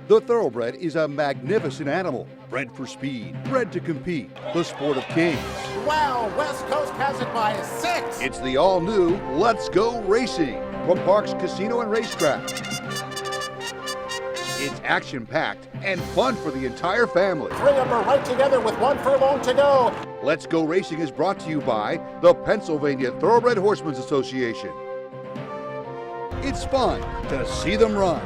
The Thoroughbred is a magnificent animal, bred for speed, bred to compete, the sport of kings. Wow, West Coast has it by 6. It's the all-new Let's Go Racing from Parks Casino and Racetrack. It's action-packed and fun for the entire family. 3 of them are right together with 1 furlong to go. Let's Go Racing is brought to you by the Pennsylvania Thoroughbred Horsemen's Association. It's fun to see them run.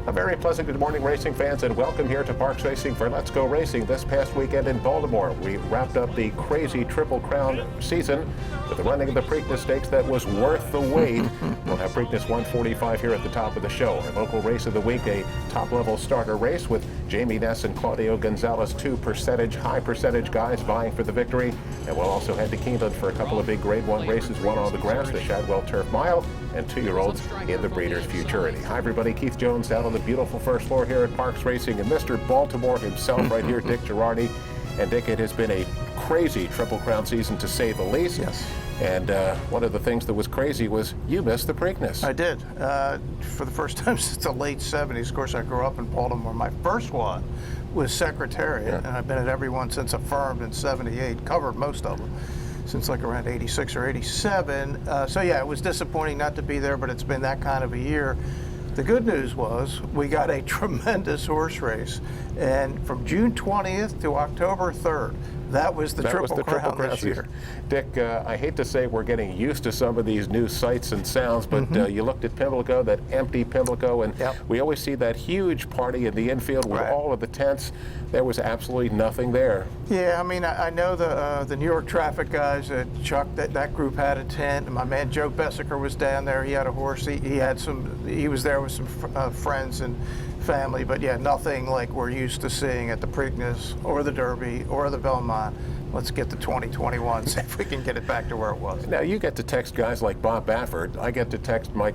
A very pleasant good morning, racing fans, and welcome here to Parks Racing for Let's Go Racing. This past weekend in Baltimore, we wrapped up the crazy Triple Crown season with the running of the Preakness Stakes that was worth the wait. We'll have Preakness 145 here at the top of the show. Our local race of the week, a top-level starter race with Jamie Ness and Claudio Gonzalez, 2 high percentage guys vying for the victory. And we'll also head to Keeneland for a couple of big Grade 1 races, one on the grass, the Shadwell Turf Mile, and 2-year-olds in the Breeders' Futurity. Hi, everybody. Keith Jones out on the beautiful first floor here at Parks Racing, and Mr. Baltimore himself right here, Dick Girardi. And Dick, it has been a crazy Triple Crown season, to say the least. Yes. And one of the things that was crazy was you missed the Preakness. I did. For the first time since the late 70s. Of course, I grew up in Baltimore. My first one was Secretariat, and I've been at every one since Affirmed in 78, covered most of them since like around 86 or 87. So yeah, it was disappointing not to be there, but it's been that kind of a year. The good news was we got a tremendous horse race, and from June 20th to October 3rd, that was the Triple Crown this year. Dick, I hate to say we're getting used to some of these new sights and sounds, but you looked at Pimlico, that empty Pimlico, and we always see that huge party in the infield with all of the tents. There was absolutely nothing there. Yeah, I mean, I know the New York traffic guys, Chuck, that group had a tent. My man Joe Bessiker was down there. He had a horse. He was there with some friends and family, but yeah, nothing like we're used to seeing at the Preakness or the Derby or the Belmont. Let's get to 2021, see if we can get it back to where it was. Now, you get to text guys like Bob Baffert. I get to text my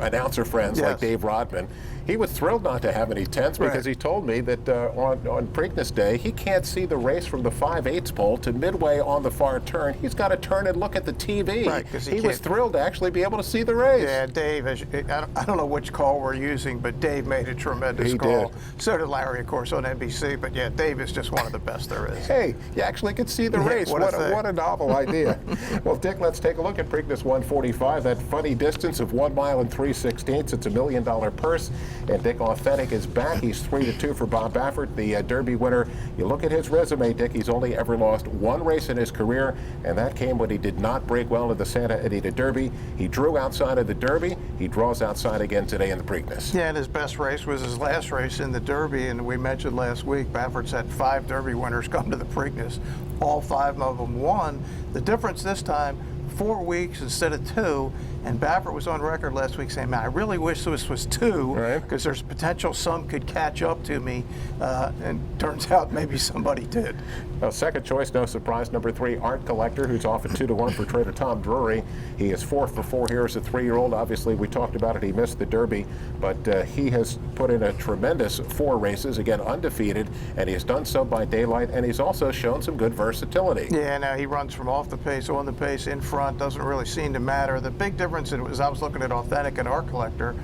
announcer friends like Dave Rodman. He was thrilled not to have any tents because he told me that on Preakness Day, he can't see the race from the 5/8 pole to midway on the far turn. He's got to turn and look at the TV. Right, he was thrilled to actually be able to see the race. Yeah, Dave, I don't know which call we're using, but Dave made a tremendous call. So did Larry, of course, on NBC. But yeah, Dave is just one of the best there is. Hey, you actually could see the race. What a novel idea. Well, Dick, let's take a look at Preakness 145. That funny distance of 1 mile and 3/16. It's $1 million purse. And Dick Authentic is back. He's 3-2 for Bob Baffert, the Derby winner. You look at his resume, Dick, he's only ever lost 1 race in his career, and that came when he did not break well in the Santa Anita Derby. He drew outside of the Derby. He draws outside again today in the Preakness. Yeah, and his best race was his last race in the Derby, and we mentioned last week, Baffert's had 5 Derby winners come to the Preakness. All 5 of them won. The difference this time, 4 weeks instead of 2, and Baffert was on record last week saying, man, I really wish this was 2 because there's potential some could catch up to me, and turns out maybe somebody did. Well, second choice, no surprise, number 3, Art Collector, who's off at 2-1 for trader Tom Drury. He is 4 for 4 here as a 3-year-old. Obviously, we talked about it. He missed the Derby, but he has put in a tremendous 4 races, again, undefeated, and he has done so by daylight, and he's also shown some good versatility. Yeah, now he runs from off the pace, on the pace, in front, doesn't really seem to matter. The big difference was I was looking at Authentic and Art Collector.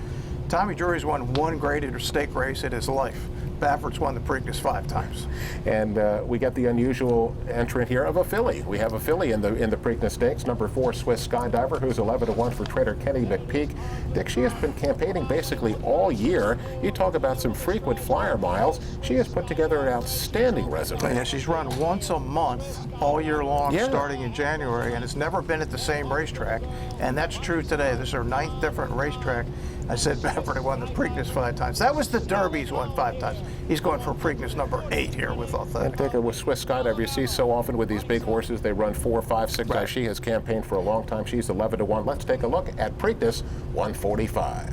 Tommy Drury's won 1 graded stake race in his life. Baffert's won the Preakness 5 times. And we get the unusual entrant here of a filly. We have a filly in the Preakness Stakes, number 4, Swiss Skydiver, who's 11-1 for trader Kenny McPeak. Dick, she has been campaigning basically all year. You talk about some frequent flyer miles. She has put together an outstanding resume. Yeah, she's run once a month all year long, starting in January, and it's never been at the same racetrack. And that's true today. This is her 9th different racetrack. I said Baffert had won the Preakness 5 times. That was the Derby's won 5 times. He's going for Preakness number 8 here with Authentic. And Dick, with Swiss Skydiver, you see so often with these big horses, they run 4, 5, 6. She has campaigned for a long time. She's 11-1. Let's take a look at Preakness 145.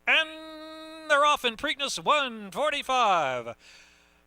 And they're off in Preakness 145.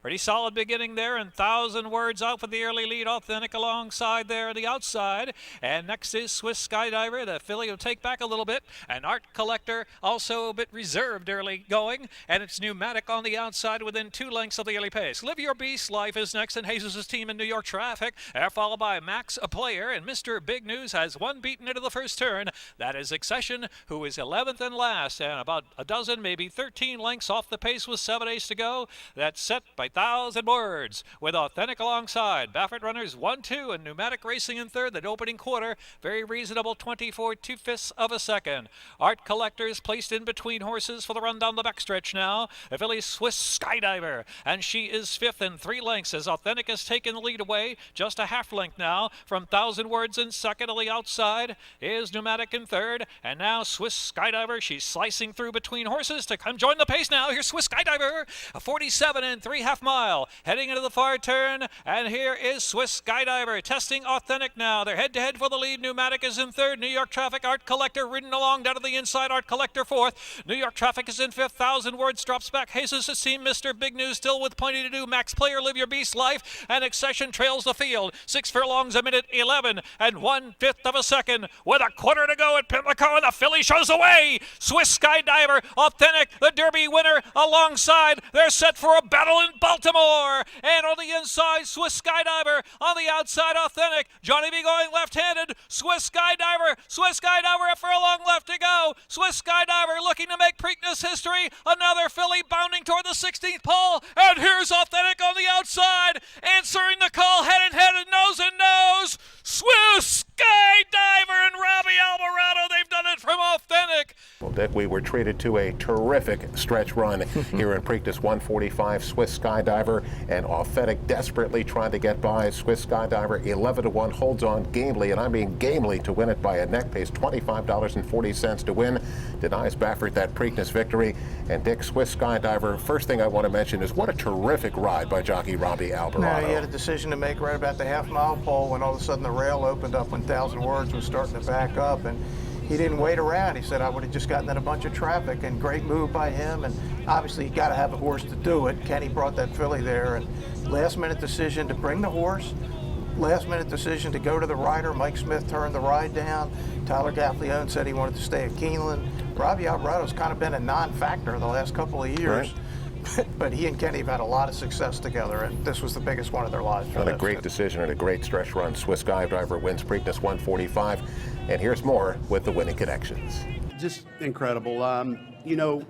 Pretty solid beginning there, and 1,000 Words out for the early lead. Authentic alongside there on the outside. And next is Swiss Skydiver. The filly will take back a little bit. And Art Collector also a bit reserved early going. And it's Pneumatic on the outside within 2 lengths of the early pace. Live Your Beast Life is next, and Jesus' team in New York Traffic. They're followed by Max, a Player, and Mr. Big News has 1 beaten into the first turn. That is Accession, who is 11th and last, and about a dozen, maybe 13 lengths off the pace with 7 days to go. That's set by 1,000 Words with Authentic alongside. Baffert runners 1-2 and Pneumatic racing in third. That opening quarter, very reasonable 24 2/5 of a second. Art Collectors placed in between horses for the run down the backstretch now. The filly Swiss Skydiver, and she is 5th in 3 lengths as Authentic has taken the lead away. Just a half length now from 1,000 Words in second. On the outside is Pneumatic in third, and now Swiss Skydiver. She's slicing through between horses to come join the pace now. Here's Swiss Skydiver, a 47 and 3/2 mile, heading into the far turn, and here is Swiss Skydiver testing Authentic now. They're head-to-head for the lead. Pneumatic is in third. New York Traffic, Art Collector ridden along down to the inside. Art Collector 4th. New York Traffic is in 5th. 1,000 Words drops back. Jesus' team, Mr. Big News still with plenty to do. Max Player, Live Your Beast Life, and Accession trails the field. 6 furlongs a minute 11 and 1/5 of a second with a quarter to go at Pimlico, and the filly shows away. Swiss Skydiver, Authentic, the Derby winner alongside. They're set for a battle in Baltimore, and on the inside Swiss Skydiver, on the outside Authentic. Johnny B going left-handed. Swiss Skydiver a furlong left to go. Swiss Skydiver looking to make Preakness history. Another filly bounding toward the 16th pole, and here's Authentic on the outside, answering the call head and head and nose. Swiss Skydiver and Robbie Alvarado, they've done it from Authentic. Well, Dick, we were treated to a terrific stretch run here in Preakness 145. Swiss Skydiver and Authentic desperately trying to get by. Swiss Skydiver 11-1 holds on gamely, and I mean gamely, to win it by a neck pace. $25.40 to win. Denies Baffert that Preakness victory. And Dick, Swiss Skydiver, first thing I want to mention is what a terrific ride by jockey Robbie Alvarado. Now, he had a decision to make right about the half-mile pole when all of a sudden the rail opened up when 1,000 Words was starting to back up, and he didn't wait around. He said, I would have just gotten in a bunch of traffic, and great move by him. And obviously, you got to have a horse to do it. Kenny brought that filly there, and last-minute decision to bring the horse, last-minute decision to go to the rider. Mike Smith turned the ride down. Tyler Gaffleone said he wanted to stay at Keeneland. Robbie Alvarado's kind of been a non-factor the last couple of years. Right. But he and Kenny have had a lot of success together, and this was the biggest one of their lives. And a great decision and a great stretch run. Swiss Skydiver wins Preakness 145. And here's more with the winning connections. Just incredible. You know,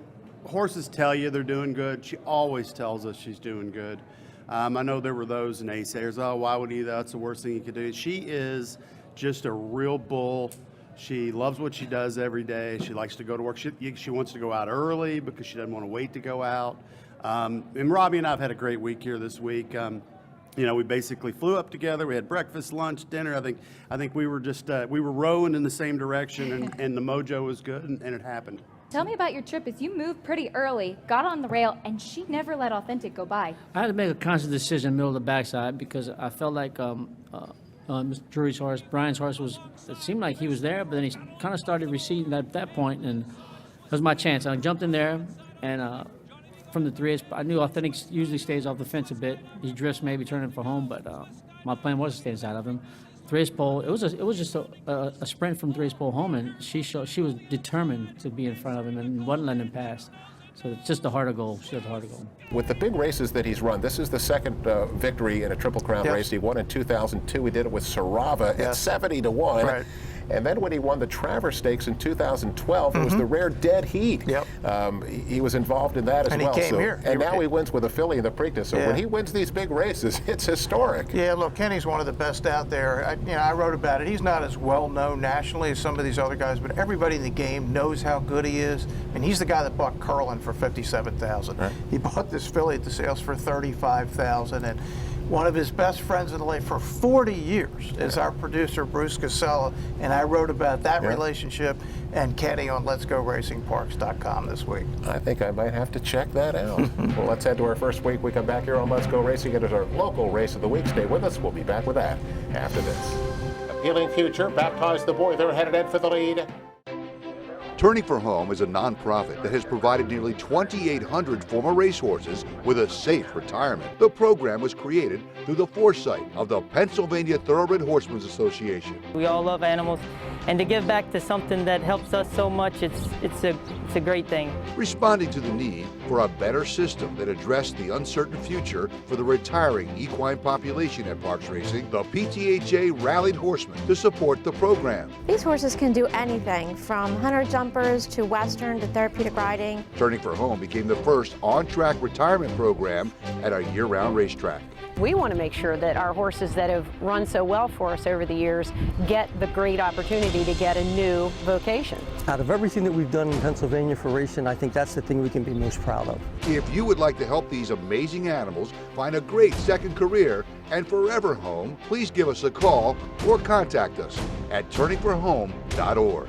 horses tell you they're doing good. She always tells us she's doing good. I know there were those naysayers, oh, why would he? That's the worst thing he could do. She is just a real bull. She loves what she does every day. She likes to go to work. She wants to go out early because she doesn't want to wait to go out. And Robbie and I have had a great week here this week. You know, we basically flew up together. We had breakfast, lunch, dinner. I think we were just we were rowing in the same direction, and the mojo was good, and it happened. Tell me about your trip. As you moved pretty early, got on the rail, and she never let Authentic go by. I had to make a conscious decision in the middle of the backside because I felt like Mr. Drury's horse, Brian's horse, it seemed like he was there, but then he kind of started receding at that point, and it was my chance. I jumped in there, and from the 3-8, I knew Authentic usually stays off the fence a bit. He drifts, maybe turning for home, but my plan was to stay inside of him. 3-8 pole, it was just a sprint from 3-8 pole home, and she was determined to be in front of him and wasn't letting him pass. So it's just the heart of goal. She had the heart of goal. With the big races that he's run, this is the second victory in a Triple Crown race. He won in 2002. He did it with Sarava at 70-1. Right. And then when he won the Travers Stakes in 2012, it was the rare dead heat. He was involved in that as well. And he came here. And now he wins with a filly in the Preakness. So when he wins these big races, it's historic. Yeah, look, Kenny's one of the best out there. I wrote about it. He's not as well known nationally as some of these other guys, but everybody in the game knows how good he is. And he's the guy that bought Curlin for $57,000. Right. He bought this filly at the sales for $35,000, and one of his best friends in the lake for 40 years is our producer, Bruce Casella, and I wrote about that relationship and Kenny on Let'sGoRacingParks.com this week. I think I might have to check that out. Well, let's head to our first week. We come back here on Let's Go Racing. It is our local race of the week. Stay with us. We'll be back with that after this. Appealing Future, baptize the boy. They're headed in for the lead. Turning for Home is a nonprofit that has provided nearly 2,800 former racehorses with a safe retirement. The program was created through the foresight of the Pennsylvania Thoroughbred Horsemen Association. We all love animals, and to give back to something that helps us so much, it's a great thing. Responding to the need for a better system that addressed the uncertain future for the retiring equine population at Parks Racing, the PTHA rallied horsemen to support the program. These horses can do anything from hunter jumpers to western to therapeutic riding. Turning for Home became the first on-track retirement program at a year-round racetrack. We want to make sure that our horses that have run so well for us over the years get the great opportunity to get a new vocation. Out of everything that we've done in Pennsylvania for racing, I think that's the thing we can be most proud of. If you would like to help these amazing animals find a great second career and forever home, please give us a call or contact us at turningforhome.org.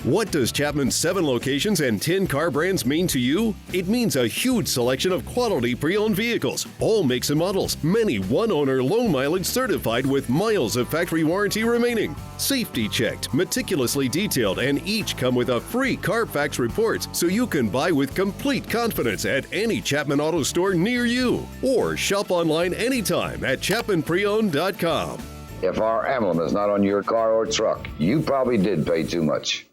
What does Chapman's 7 locations and 10 car brands mean to you? It means a huge selection of quality pre-owned vehicles, all makes and models, many one-owner low mileage certified with miles of factory warranty remaining. Safety checked, meticulously detailed, and each come with a free Carfax report so you can buy with complete confidence at any Chapman Auto store near you. Or shop online anytime at ChapmanPreowned.com. If our emblem is not on your car or truck, you probably did pay too much.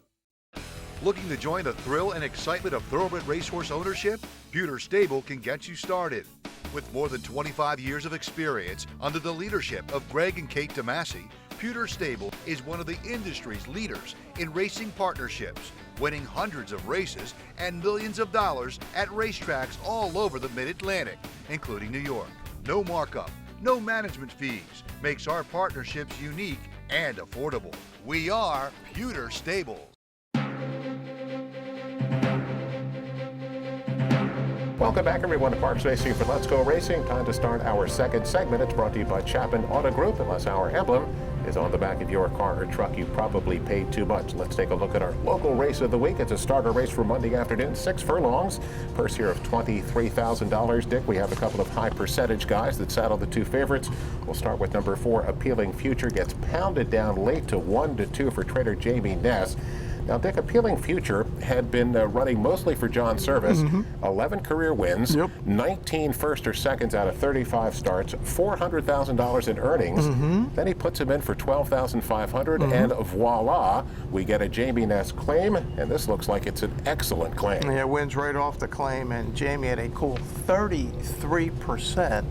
Looking to join the thrill and excitement of thoroughbred racehorse ownership? Pewter Stable can get you started. With more than 25 years of experience under the leadership of Greg and Kate DeMasi, Pewter Stable is one of the industry's leaders in racing partnerships, winning hundreds of races and millions of dollars at racetracks all over the Mid-Atlantic, including New York. No markup, no management fees makes our partnerships unique and affordable. We are Pewter Stable. Welcome back, everyone, to Parks Racing for Let's Go Racing. Time to start our second segment. It's brought to you by Chapman Auto Group. Unless our emblem is on the back of your car or truck, you probably paid too much. Let's take a look at our local race of the week. It's a starter race for Monday afternoon, 6 furlongs. Purse here of $23,000. Dick, we have a couple of high percentage guys that saddle the 2 favorites. We'll start with number 4, Appealing Future. Gets pounded down late to 1-2 for trainer Jamie Ness. Now, Dick, Appealing Future had been running mostly for John Service. 11 career wins, 19 first or seconds out of 35 starts, $400,000 in earnings. Then he puts him in for $12,500, and voila, we get a Jamie Ness claim, and this looks like it's an excellent claim. Yeah, wins right off the claim, and Jamie had a cool 33%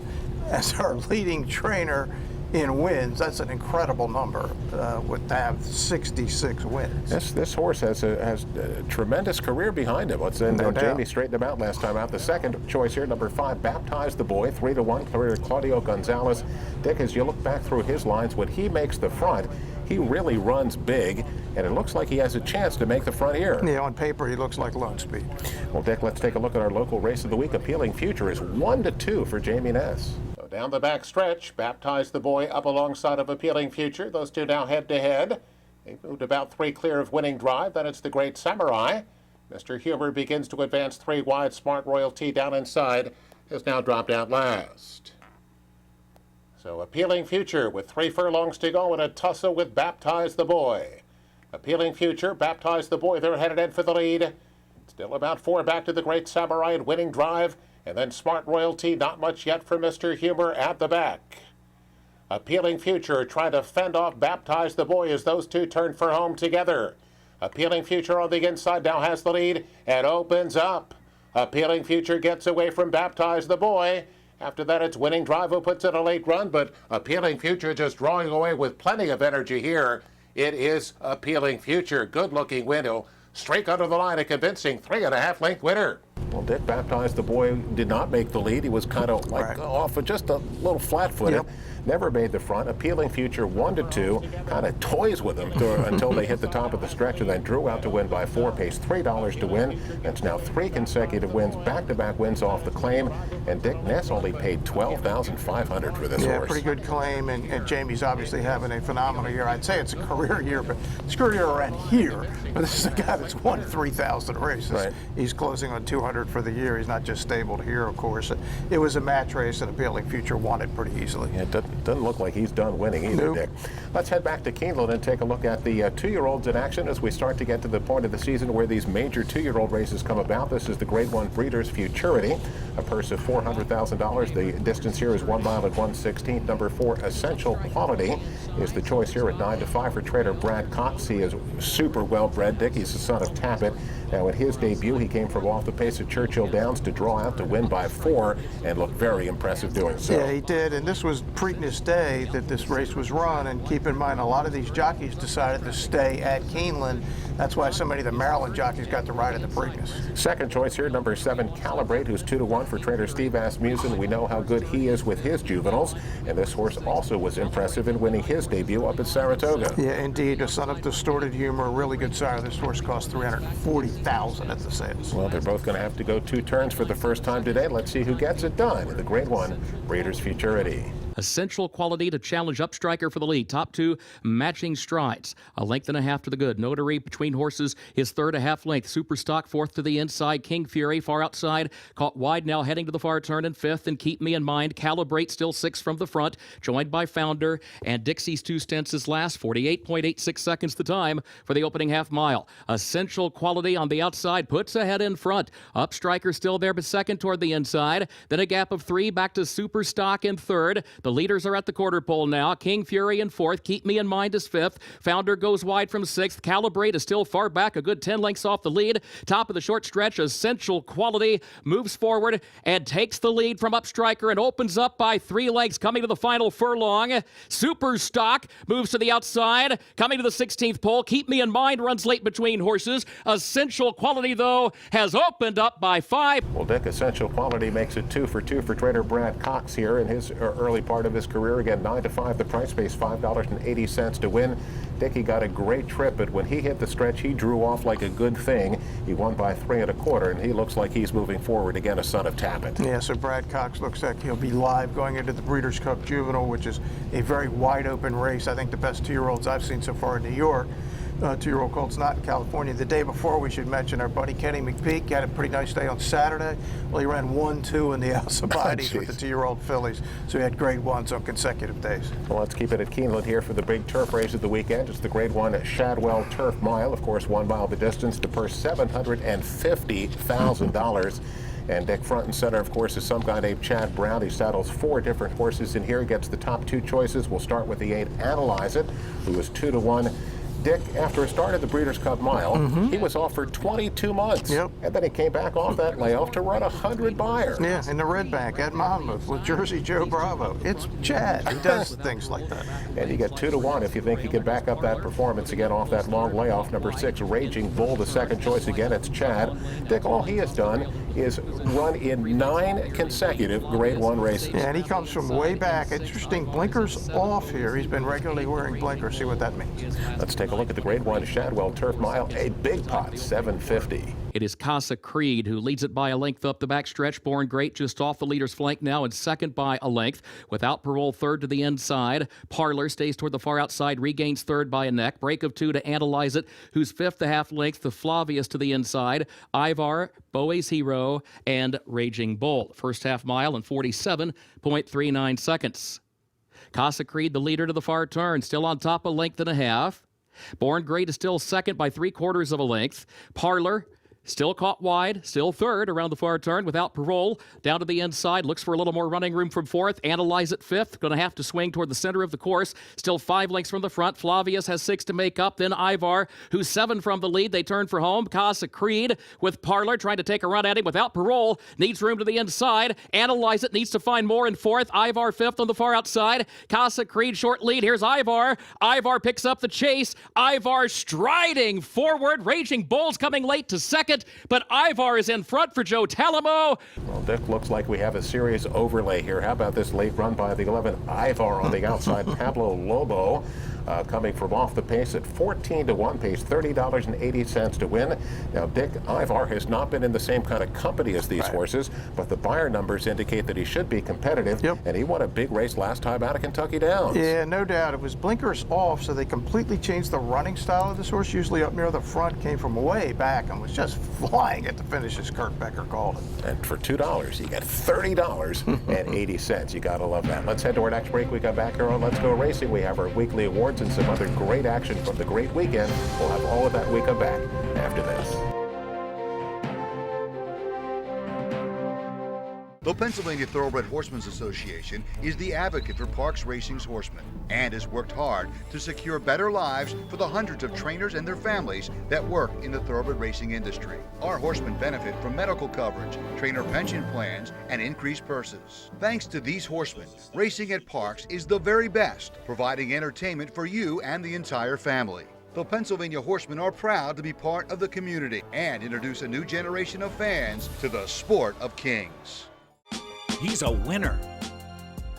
as our leading trainer in wins. That's an incredible number with to have 66 wins. This horse has a tremendous career behind him. Jamie straightened him out last time out. The second choice here, number 5, Baptize the Boy, 3-1, Claudio Gonzalez. Dick, as you look back through his lines, when he makes the front, he really runs big, and it looks like he has a chance to make the front here. Yeah, on paper, he looks like lone speed. Well, Dick, let's take a look at our local race of the week. Appealing Future is 1-2 for Jamie Ness. So down the back stretch, Baptize the Boy up alongside of Appealing Future. Those two now head-to-head. They moved about 3 clear of Winning Drive. Then it's the Great Samurai. Mr. Huber begins to advance 3 wide. Smart Royalty down inside has now dropped out last. So Appealing Future with 3 furlongs to go and a tussle with Baptize the Boy. Appealing Future, Baptize the Boy, they're headed in for the lead. Still about 4 back to the Great Samurai and Winning Drive. And then Smart Royalty, not much yet for Mr. Huber at the back. Appealing Future trying to fend off Baptize the Boy as those two turn for home together. Appealing Future on the inside now has the lead and opens up. Appealing Future gets away from Baptize the Boy. After that, it's Winning Drive who puts in a late run, but Appealing Future just drawing away with plenty of energy here. It is Appealing Future. Good-looking win. He'll streak under the line, a convincing 3.5-length winner. Well, Dick, Baptize the Boy did not make the lead. He was kind of off of just a little flat-footed. Never made the front. Appealing Future 1-2, kind of toys with him until they hit the top of the stretch, and then drew out to win by 4, pays $3 to win. That's now 3 consecutive wins, back-to-back wins off the claim, and Dick Ness only paid $12,500 for this horse. Yeah, pretty good claim, and Jamie's obviously having a phenomenal year. I'd say it's a career year, but his career around here. But this is a guy that's won 3,000 races. He's closing on 200 considered for the year. He's not just stabled here, of course. It was a match race, and Appealing Future won it pretty easily. Yeah, it doesn't look like he's done winning either, Nope. Dick. Let's head back to Keeneland and take a look at the 2-year-olds in action as we start to get to the point of the season where these major 2-year-old races come about. This is the Grade 1 Breeders' Futurity, a purse of $400,000. The distance here is 1 mile and 1/16. Number 4, Essential Quality, is the choice here at 9-5 for trainer Brad Cox. He is super well bred. Dick, he's the son of Tappet. Now, in his debut, he came from off the pace at Churchill Downs to draw out to win by 4 and looked very impressive doing so. Yeah, he did, and this was Preakness Day that this race was run, and keep in mind, a lot of these jockeys decided to stay at Keeneland. That's why so many of the Maryland jockeys got to ride in the Preakness. Second choice here, number 7, Calibrate, who's 2-1 for trainer Steve Asmussen. We know how good he is with his juveniles, and this horse also was impressive in winning his debut up at Saratoga. Yeah, indeed, a son of Distorted Humor, a really good sire. This horse cost $340,000 at the sales. Well, they're both going to have to go 2 turns for the first time today. Let's see who gets it done in the Grade 1 Breeders' Futurity. Essential Quality to challenge Upstriker for the lead. Top 2 matching strides. A length and a half to the good. Notary between horses is third, a half length. Superstock fourth to the inside. King Fury far outside. Caught wide now heading to the far turn in fifth. And Keep Me in Mind. Calibrate still 6 from the front. Joined by Founder. And Dixie's 2 stints is last. 48.86 seconds the time for the opening half mile. Essential Quality on the outside puts ahead in front. Upstriker still there but second toward the inside. Then a gap of 3 back to Superstock in third. The leaders are at the quarter pole now. King Fury in fourth. Keep Me in Mind is fifth. Founder goes wide from sixth. Calibrate is still far back, a good 10 lengths off the lead. Top of the short stretch, Essential Quality moves forward and takes the lead from Upstriker and opens up by 3 lengths coming to the final furlong. Superstock moves to the outside, coming to the 16th pole. Keep Me in Mind runs late between horses. Essential Quality, though, has opened up by 5. Well, Dick, Essential Quality makes it 2 for 2 for trainer Brad Cox here in his early part of his career. Again, 9-5, the price pays $5.80 to win. Dick, got a great trip, but when he hit the stretch, he drew off like a good thing. He won by 3 1/4, and he looks like he's moving forward again, a son of Tappet. Yeah, so Brad Cox looks like he'll be live going into the Breeders' Cup Juvenile, which is a very wide open race. I think the best 2-year-olds I've seen so far in New York. 2-year-old colts not in California. The day before, we should mention our buddy Kenny McPeak had a pretty nice day on Saturday. Well, he ran 1-2 in the Alcibiades with the 2-year-old fillies, so he had Grade 1s on consecutive days. Well, let's keep it at Keeneland here for the big turf race of the weekend. It's the Grade 1 Shadwell Turf Mile. Of course, 1 mile the distance to purse $750,000. And Dick, front and center, of course, is some guy named Chad Brown. He saddles 4 different horses in here, gets the top 2 choices. We'll start with the 8, Analyze It, who is 2-1. Dick, after a start at the Breeders' Cup Mile, he was off for 22 months. Yep. And then he came back off that layoff to run 100 Buyer. Yeah, in the Red Bank at Monmouth with Jersey Joe Bravo. It's Chad. He does things like that. And you get 2-1 if you think he can back up that performance again off that long layoff. Number 6, Raging Bull, the second choice again. It's Chad. Dick, all he has done is run in 9 consecutive Grade 1 races. Yeah, and he comes from way back. Interesting, blinkers off here. He's been regularly wearing blinkers. See what that means. Let's take a look at the Grade 1 Shadwell Turf Mile. A big pot, $750. It is Casa Creed who leads it by a length up the backstretch. Born Great just off the leader's flank now and second by a length. Without Parole third to the inside. Parlor stays toward the far outside, regains third by a neck. Break of 2 to Analyze It, who's fifth a half length to Flavius to the inside. Ivar, Bowie's Hero, and Raging Bull. First half mile in 47.39 seconds. Casa Creed, the leader to the far turn, still on top a length and a half. Born Great is still second by 3/4 of a length. Parlor still caught wide, still third around the far turn Without Parole. Down to the inside, looks for a little more running room from fourth. Analyze It fifth, going to have to swing toward the center of the course. Still 5 lengths from the front. Flavius has 6 to make up. Then Ivar, who's 7 from the lead. They turn for home. Casa Creed with Parlor trying to take a run at him. Without Parole, needs room to the inside. Analyze It needs to find more in fourth. Ivar fifth on the far outside. Casa Creed short lead. Here's Ivar. Ivar picks up the chase. Ivar striding forward. Raging Bull's coming late to second. But Ivar is in front for Joe Talamo. Well, Dick, looks like we have a serious overlay here. How about this late run by the 11 Ivar on the outside? Pablo Lobo coming from off the pace at 14-1, pays $30.80 to win. Now, Dick Ivar has not been in the same kind of company as these horses, but the buyer numbers indicate that he should be competitive, and he won a big race last time out of Kentucky Downs. Yeah, no doubt. It was blinkers off, so they completely changed the running style of this horse. Usually up near the front, came from way back and was just flying at the finish, as Kurt Becker called it. And for $2, you get $30.80. You gotta love that. Let's head to our next break. We got back here on Let's Go Racing. We have our weekly awards and some other great action from the great weekend. We'll have all of that when we come back after this. The Pennsylvania Thoroughbred Horsemen's Association is the advocate for Parks Racing's horsemen and has worked hard to secure better lives for the hundreds of trainers and their families that work in the thoroughbred racing industry. Our horsemen benefit from medical coverage, trainer pension plans, and increased purses. Thanks to these horsemen, racing at Parks is the very best, providing entertainment for you and the entire family. The Pennsylvania Horsemen are proud to be part of the community and introduce a new generation of fans to the sport of kings. He's a winner.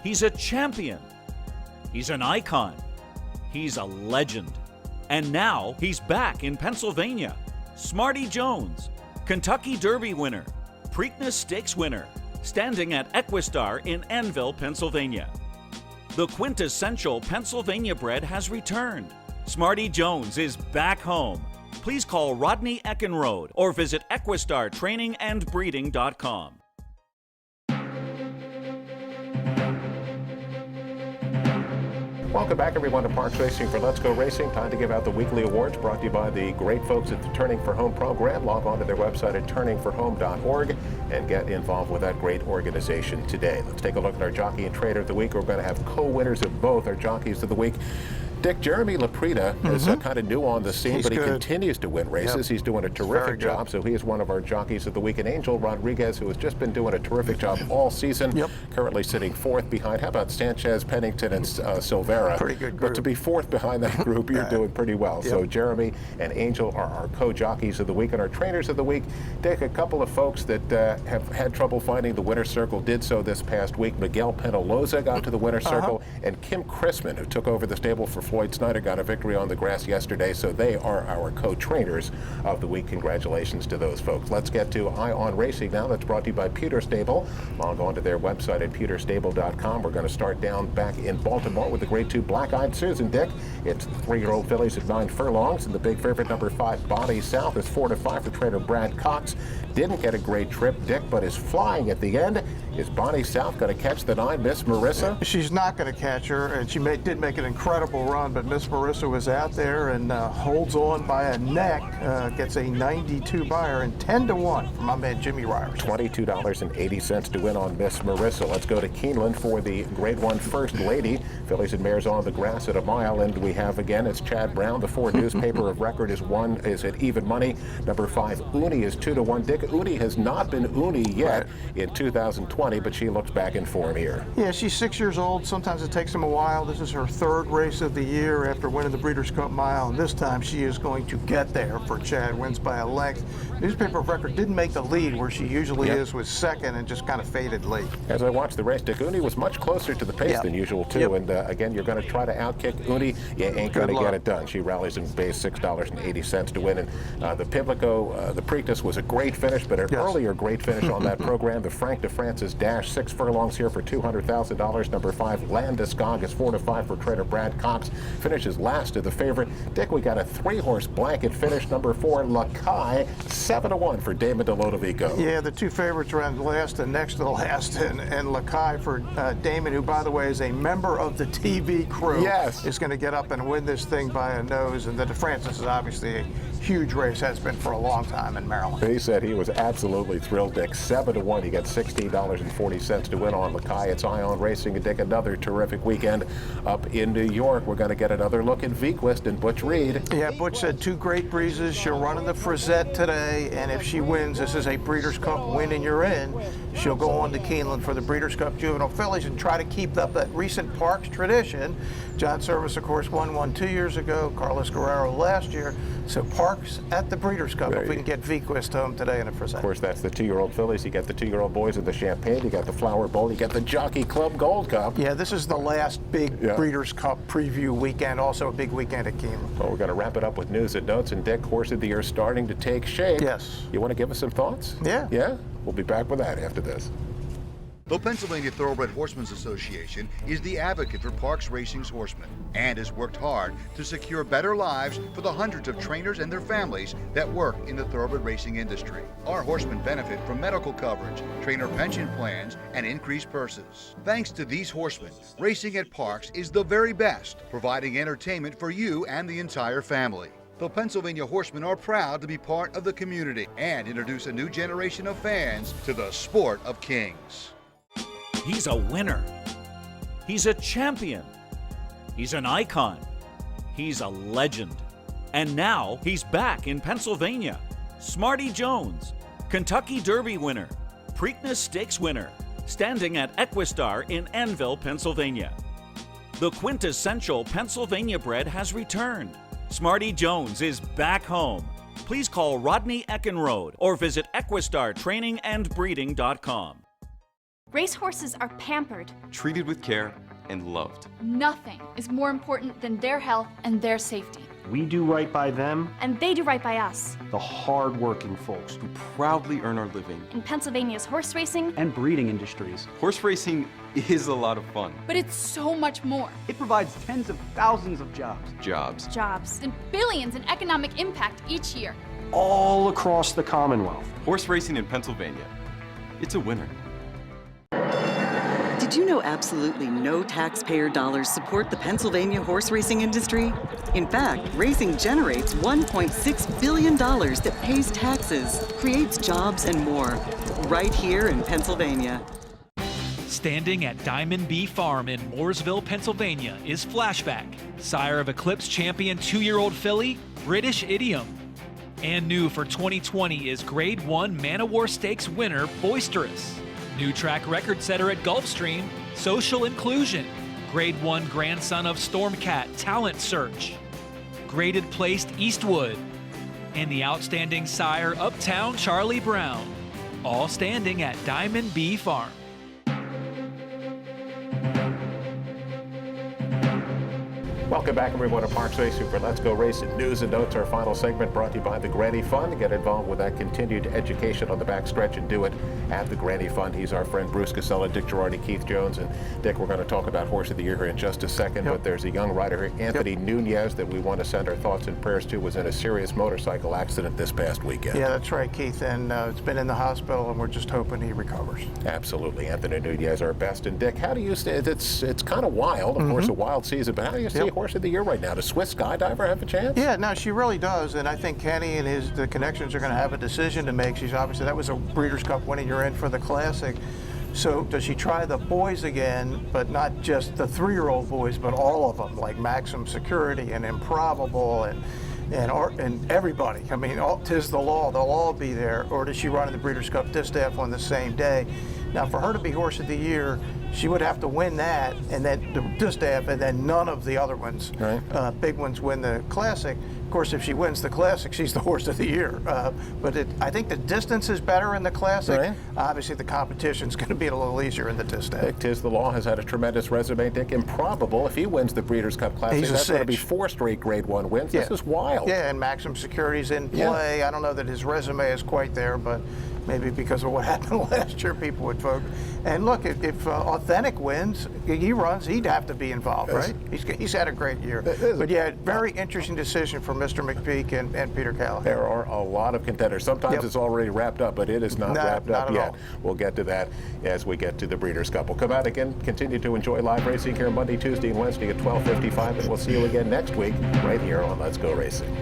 He's a champion. He's an icon. He's a legend. And now he's back in Pennsylvania. Smarty Jones, Kentucky Derby winner, Preakness Stakes winner, standing at Equistar in Annville, Pennsylvania. The quintessential Pennsylvania bred has returned. Smarty Jones is back home. Please call Rodney Eckenrode or visit EquistarTrainingAndBreeding.com. Welcome back, everyone, to Parks Racing for Let's Go Racing. Time to give out the weekly awards brought to you by the great folks at the Turning for Home program. Log on to their website at turningforhome.org and get involved with that great organization today. Let's take a look at our Jockey and Trainer of the Week. We're going to have co-winners of both our Jockeys of the Week. Dick, Jeremy Laprida is kind of new on the scene, but he continues to win races. He's doing a terrific job, so he is one of our Jockeys of the Week. And Angel Rodriguez, who has just been doing a terrific job all season, currently sitting fourth behind. How about Sanchez, Pennington, and Silvera? Pretty good group. But to be fourth behind that group, you're doing pretty well. So Jeremy and Angel are our co-Jockeys of the Week. And our Trainers of the Week, Dick, a couple of folks that have had trouble finding the winner's circle did so this past week. Miguel Penaloza got to the winner's circle, and Kim Chrisman, who took over the stable for Floyd Snyder, got a victory on the grass yesterday, so they are our co-trainers of the week. Congratulations to those folks. Let's get to Eye on Racing now. That's brought to you by Pewter Stable. Log on to their website at pewterstable.com. We're going to start down back in Baltimore with the grade 2 Black-Eyed Susan, Dick. It's 3-year-old fillies at 9 furlongs, and the big favorite, number 5, Body South, is 4-5 for trainer Brad Cox. Didn't get a great trip, Dick, but is flying at the end. Is Bonnie South going to catch the 9, Miss Marissa? She's not going to catch her, and she did make an incredible run, but Miss Marissa was out there and holds on by a neck, gets a 92 buyer and 10-1 from my man Jimmy Ryers. $22.80 to win on Miss Marissa. Let's go to Keeneland for the Grade 1 First Lady. Fillies and mares on the grass at a mile, and we have again, it's Chad Brown. The 4 newspaper of record is at even money. Number 5, Uni, is 2-1. Dick, Uni has not been Uni yet in 2020, but she looks back in form here. Yeah, she's 6 years old. Sometimes it takes them a while. This is her 3rd race of the year after winning the Breeders' Cup Mile, and this time she is going to get there for Chad. Wins by a length. Newspaper of record didn't make the lead where she usually is, was second and just kind of faded late. As I watched the race, Dick, Uni was much closer to the pace than usual too, and again, you're going to try to outkick Uni. You ain't going to get it done. She rallies and pays $6.80 to win, and the Pimlico, the Preakness was a great finish, but an earlier great finish on that program. The Frank de Francis Dash, 6 furlongs here for $200,000. Number 5, Landeskog, is 4-5 for trainer Brad Cox. Finishes last to the favorite. Dick, we got a 3-horse blanket finish. Number 4, Lakai, 7-1 for Damon DeLodovico. Yeah, the 2 favorites ran last and next to the last, and Lakai for Damon, who, by the way, is a member of the TV crew, is going to get up and win this thing by a nose. And the de Francis is obviously a huge race, has been for a long time in Maryland. He said he was absolutely thrilled, Dick. 7-1. You get $16.40 to win on Lakai. It's Eye on Racing. And Dick, another terrific weekend up in New York. We're going to get another look at Vequist and Butch Reed. Yeah, Butch said 2 great breezes. She'll run in the Frisette today, and if she wins, this is a Breeders' Cup win and you're in. She'll go on to Keeneland for the Breeders' Cup Juvenile Fillies and try to keep up that recent Parks tradition. John Service, of course, won 2 years ago. Carlos Guerrero last year. So Parks Parks at the Breeders' Cup if we can get Vequist home today in a present. Of course, that's the 2-year-old fillies. You get the 2-year-old boys of the Champagne. You got the Flower Bowl. You get the Jockey Club Gold Cup. Yeah, this is the last big Breeders' Cup preview weekend. Also a big weekend at Keeneland. Well, we're going to wrap it up with news and notes. And Dick, Horse of the Year starting to take shape. Yes. You want to give us some thoughts? Yeah. Yeah? We'll be back with that after this. The Pennsylvania Thoroughbred Horsemen's Association is the advocate for Parks Racing's horsemen and has worked hard to secure better lives for the hundreds of trainers and their families that work in the thoroughbred racing industry. Our horsemen benefit from medical coverage, trainer pension plans, and increased purses. Thanks to these horsemen, racing at Parks is the very best, providing entertainment for you and the entire family. The Pennsylvania Horsemen are proud to be part of the community and introduce a new generation of fans to the sport of kings. He's a winner. He's a champion. He's an icon. He's a legend. And now he's back in Pennsylvania. Smarty Jones, Kentucky Derby winner, Preakness Stakes winner, standing at Equistar in Annville, Pennsylvania. The quintessential Pennsylvania bred has returned. Smarty Jones is back home. Please call Rodney Eckenrode or visit EquistarTrainingAndBreeding.com. Racehorses are pampered, treated with care, and loved. Nothing is more important than their health and their safety. We do right by them, and they do right by us. the hard-working folks Who proudly earn our living. In Pennsylvania's horse racing, and breeding industries. Horse racing is a lot of fun. but it's so much more. It provides tens of thousands of jobs, Jobs and billions in economic impact each year. all across the Commonwealth. Horse racing in Pennsylvania. It's a winner. Did you know absolutely no taxpayer dollars support the Pennsylvania horse racing industry? In fact, racing generates $1.6 billion that pays taxes, creates jobs, and more, right here in Pennsylvania. Standing at Diamond B Farm in Mooresville, Pennsylvania is Flashback, sire of Eclipse champion 2-year-old filly, British Idiom. And new for 2020 is Grade 1 Man o' War Stakes winner, Boisterous. New track record setter at Gulfstream, Social Inclusion. Grade 1 grandson of Stormcat, Talent Search. Graded placed Eastwood. And the outstanding sire, Uptown Charlie Brown. All standing at Diamond B Farm. Welcome back, everyone, to Parks Racing for Let's Go Racing News and Notes. Our final segment brought to you by the Granny Fund. Get involved with that continued education on the backstretch and do it at the Granny Fund. He's our friend Bruce Casella, Dick Girardi, Keith Jones. And Dick, we're going to talk about Horse of the Year here in just a second, but there's a young rider here, Anthony Nunez, that we want to send our thoughts and prayers to, was in a serious motorcycle accident this past weekend. Yeah, that's right, Keith, and it's been in the hospital, and we're just hoping he recovers. Absolutely. Anthony Nunez, our best. And Dick, how do you see it? It's kind of wild, of course, a wild season, but how do you see Horse of the Year right now? Does Swiss Skydiver have a chance? Yeah, no, she really does, and I think Kenny and the connections are going to have a decision to make. She's obviously, that was a Breeders' Cup winning you're in for the Classic. So does she try the boys again, but not just the 3-year-old boys, but all of them, like Maximum Security and Improbable and everybody? I mean, tis the law, they'll all be there. Or does she run in the Breeders' Cup Distaff on the same day? Now, for her to be Horse of the Year, she would have to win that, and then the Distaff, and then none of the other ones, big ones, win the Classic. Of course, if she wins the Classic, she's the Horse of the Year. But I think the distance is better in the Classic. Right. Obviously, the competition's going to be a little easier in the Distaff. Dick, tis the law, has had a tremendous resume. Dick, Improbable, if he wins the Breeders' Cup Classic, that's going to be 4 straight Grade 1 wins. This is wild. Yeah, and Maximum Security's in play. I don't know that his resume is quite there, but maybe because of what happened last year, people would vote. And look, if Authentic wins, he runs, he'd have to be involved, right? He's had a great year. But yeah, very interesting decision for Mr. McPeak and Peter Callahan. There are a lot of contenders. Sometimes it's already wrapped up, but it is not wrapped up yet. All. We'll get to that as we get to the Breeders' Cup. We'll come out again, continue to enjoy live racing here Monday, Tuesday, and Wednesday at 12:55, and we'll see you again next week right here on Let's Go Racing.